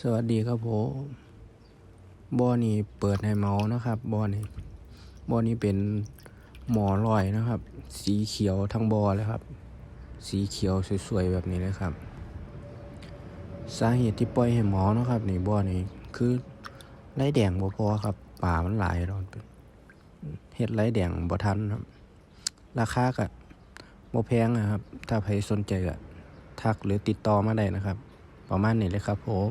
สวัสดีครับผมบ่อนี้เปิดให้เมานะครับบ่อนี้เป็นหมอลอยนะครับ สีเขียวทั้งบ่อเลยครับ สีเขียวสวยๆแบบนี้เลยครับสาเหตุที่ปล่อยให้เมานะครับนี่บ่อนี้คือไหลแดงบ่พอครับปลามันหลายเราเฮ็ดไหลแดงบ่ทันครับราคาก็บ่แพงนะครับถ้าใครสนใจก็ทักหรือติดต่อมาได้นะครับประมาณนี้เลยครับผม